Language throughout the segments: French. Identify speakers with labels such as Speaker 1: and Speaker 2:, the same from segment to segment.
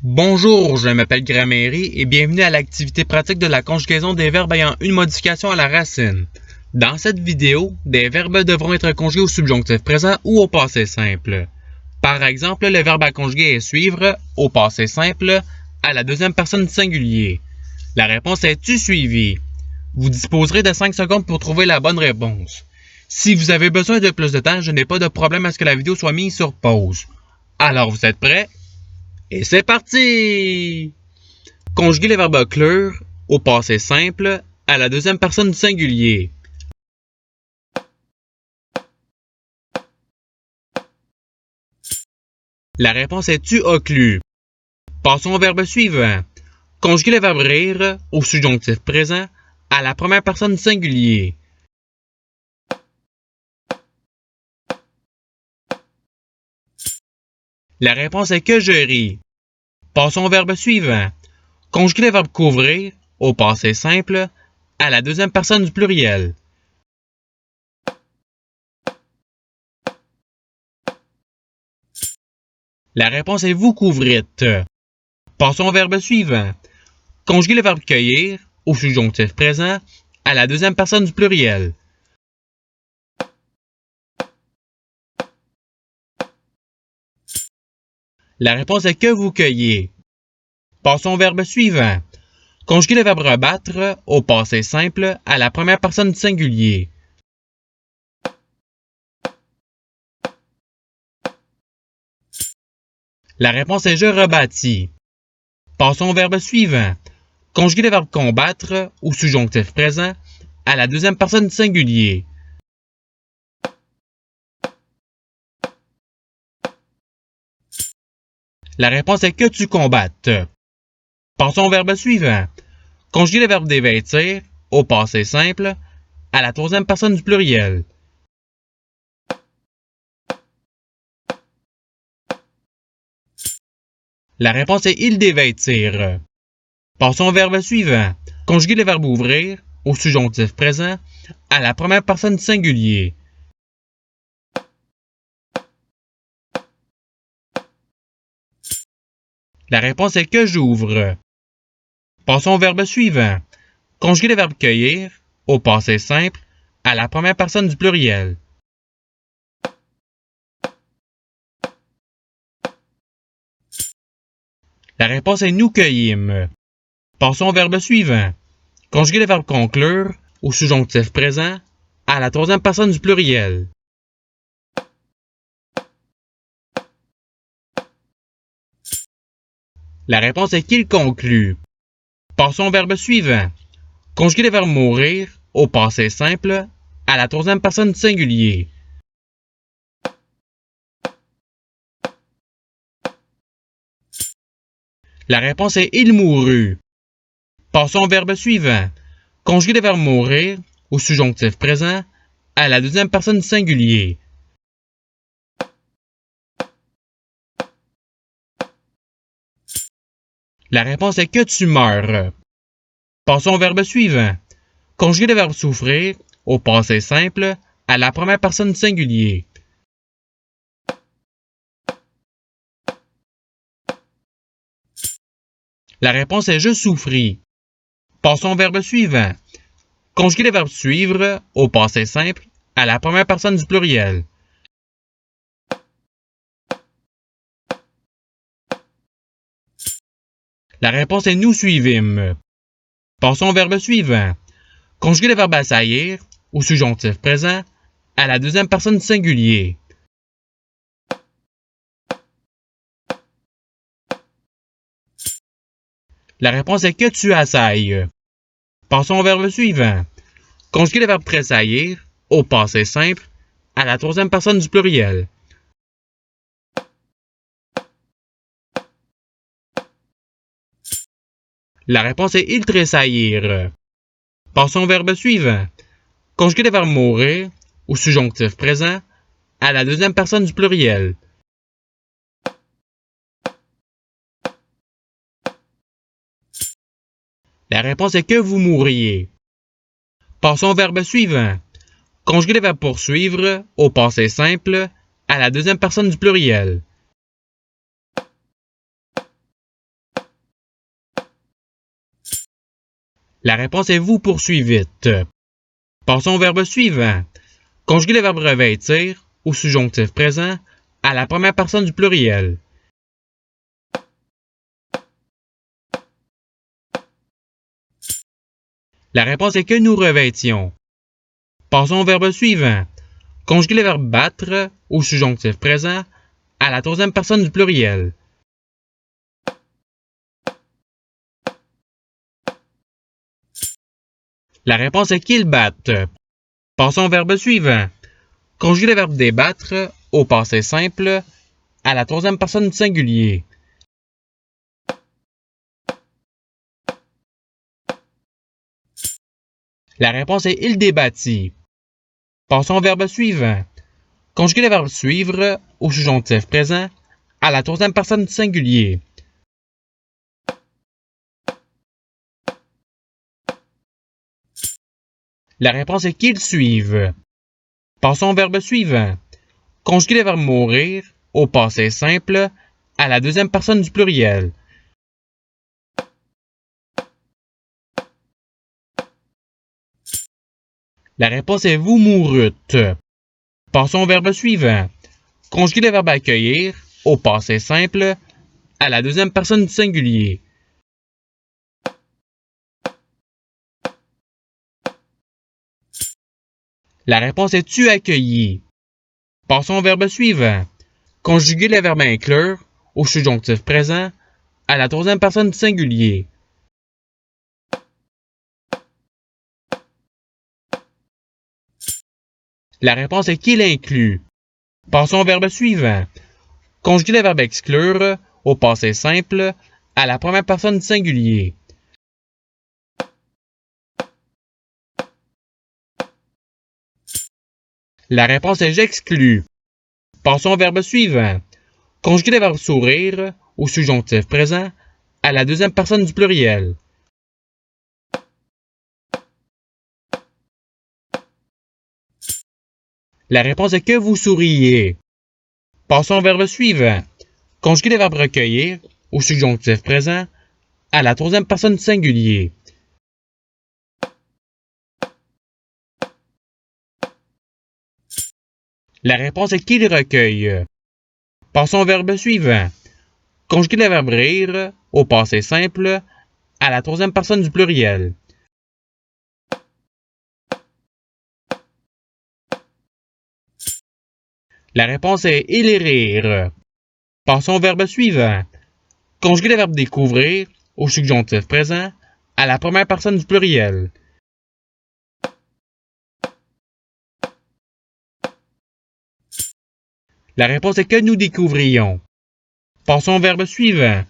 Speaker 1: Bonjour, je m'appelle Gramairy et bienvenue à l'activité pratique de la conjugaison des verbes ayant une modification à la racine. Dans cette vidéo, des verbes devront être conjugués au subjonctif présent ou au passé simple. Par exemple, le verbe à conjuguer est suivre au passé simple à la deuxième personne du singulier. La réponse est tu suivi. Vous disposerez de 5 secondes pour trouver la bonne réponse. Si vous avez besoin de plus de temps, je n'ai pas de problème à ce que la vidéo soit mise sur pause. Alors, vous êtes prêts? Et c'est parti! Conjuguer le verbe clure au passé simple à la deuxième personne du singulier. La réponse est tu as clu. Passons au verbe suivant. Conjuguer le verbe rire au subjonctif présent à la première personne du singulier. La réponse est que je ris. Passons au verbe suivant. Conjuguer le verbe couvrir au passé simple à la deuxième personne du pluriel. La réponse est vous couvrîtes. Passons au verbe suivant. Conjuguer le verbe cueillir au subjonctif présent à la deuxième personne du pluriel. La réponse est que vous cueillez. Passons au verbe suivant. Conjuguer le verbe rebattre au passé simple à la première personne du singulier. La réponse est je rebâtis. Passons au verbe suivant. Conjuguer le verbe combattre au subjonctif présent à la deuxième personne du singulier. La réponse est que tu combattes. Passons au verbe suivant. Conjuguer le verbe dévêtir au passé simple à la troisième personne du pluriel. La réponse est il dévêtir. Passons au verbe suivant. Conjuguer le verbe ouvrir au subjonctif présent à la première personne du singulier. La réponse est que j'ouvre. Passons au verbe suivant. Conjuguer le verbe cueillir au passé simple à la première personne du pluriel. La réponse est nous cueillîmes. Passons au verbe suivant. Conjuguer le verbe conclure au subjonctif présent à la troisième personne du pluriel. La réponse est qu'il conclut. Passons au verbe suivant. Conjuguer le verbe mourir au passé simple à la troisième personne du singulier. La réponse est il mourut. Passons au verbe suivant. Conjuguer le verbe mourir au subjonctif présent à la deuxième personne du singulier. La réponse est que tu meurs. Passons au verbe suivant. Conjuguer le verbe souffrir au passé simple à la première personne du singulier. La réponse est je souffris. Passons au verbe suivant. Conjuguer le verbe suivre au passé simple à la première personne du pluriel. La réponse est nous suivîmes. Passons au verbe suivant. Conjuguer le verbe assaillir au subjonctif présent à la deuxième personne du singulier. La réponse est que tu assailles. Passons au verbe suivant. Conjuguer le verbe tressaillir au passé simple à la troisième personne du pluriel. La réponse est ils tressaillirent. Passons au verbe suivant. Conjuguer le verbe mourir au subjonctif présent à la deuxième personne du pluriel. La réponse est que vous mourriez. Passons au verbe suivant. Conjuguer le verbe poursuivre au passé simple à la deuxième personne du pluriel. La réponse est vous poursuivez vite. Passons au verbe suivant. Conjuguez le verbe revêtir au subjonctif présent à la première personne du pluriel. La réponse est que nous revêtions. Passons au verbe suivant. Conjuguez le verbe battre au subjonctif présent à la troisième personne du pluriel. La réponse est qu'ils battent. Passons au verbe suivant. Conjuguez le verbe débattre au passé simple à la troisième personne du singulier. La réponse est il débattit. Passons au verbe suivant. Conjuguez le verbe suivre au subjonctif présent à la troisième personne du singulier. La réponse est qu'ils suivent. Passons au verbe suivant. Conjuguez le verbe mourir au passé simple à la deuxième personne du pluriel. La réponse est vous mourûtes. Passons au verbe suivant. Conjuguez le verbe accueillir au passé simple à la deuxième personne du singulier. La réponse est tu accueillis. Passons au verbe suivant. Conjuguez le verbe inclure au subjonctif présent à la troisième personne du singulier. La réponse est qu'il inclut. Passons au verbe suivant. Conjuguez le verbe exclure au passé simple à la première personne du singulier. La réponse est j'exclus. Passons au verbe suivant. Conjuguez le verbe sourire au subjonctif présent à la deuxième personne du pluriel. La réponse est que vous souriez. Passons au verbe suivant. Conjuguez le verbe recueillir au subjonctif présent à la troisième personne du singulier. La réponse est qu'il recueille. Passons au verbe suivant. Conjuguez le verbe rire au passé simple à la troisième personne du pluriel. La réponse est il rire. Passons au verbe suivant. Conjuguez le verbe découvrir au subjonctif présent à la première personne du pluriel. La réponse est que nous découvrions. Passons au verbe suivant.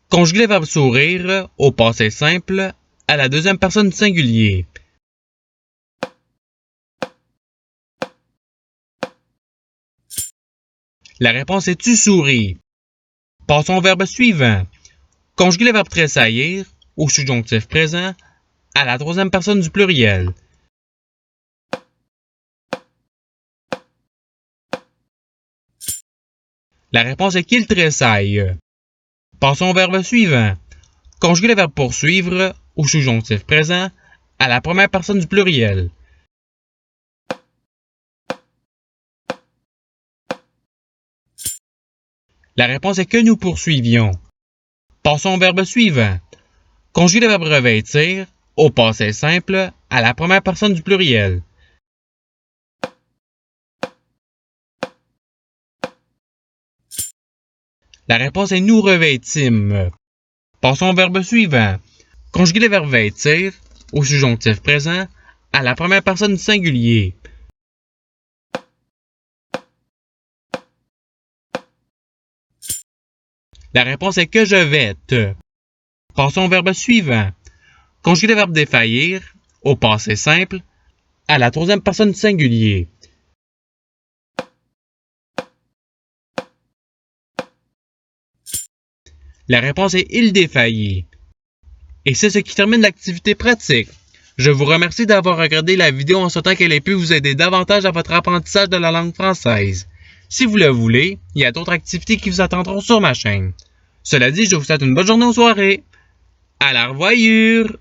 Speaker 1: Conjuguez le verbe sourire au passé simple à la deuxième personne du singulier. La réponse est tu souris. Passons au verbe suivant. Conjuguez le verbe tressaillir au subjonctif présent à la troisième personne du pluriel. La réponse est qu'il tressaille. Passons au verbe suivant. Conjuguez le verbe poursuivre au subjonctif présent à la première personne du pluriel. La réponse est que nous poursuivions. Passons au verbe suivant. Conjuguez le verbe revêtir au passé simple à la première personne du pluriel. La réponse est nous revêtîmes. Passons au verbe suivant. Conjuguez le verbe vêtir au subjonctif présent à la première personne du singulier. La réponse est que je vête. Passons au verbe suivant. Conjuguez le verbe défaillir au passé simple à la troisième personne du singulier. La réponse est il défaillit. Et c'est ce qui termine l'activité pratique. Je vous remercie d'avoir regardé la vidéo en souhaitant qu'elle ait pu vous aider davantage à votre apprentissage de la langue française. Si vous le voulez, il y a d'autres activités qui vous attendront sur ma chaîne. Cela dit, je vous souhaite une bonne journée ou soirée. À la revoyure!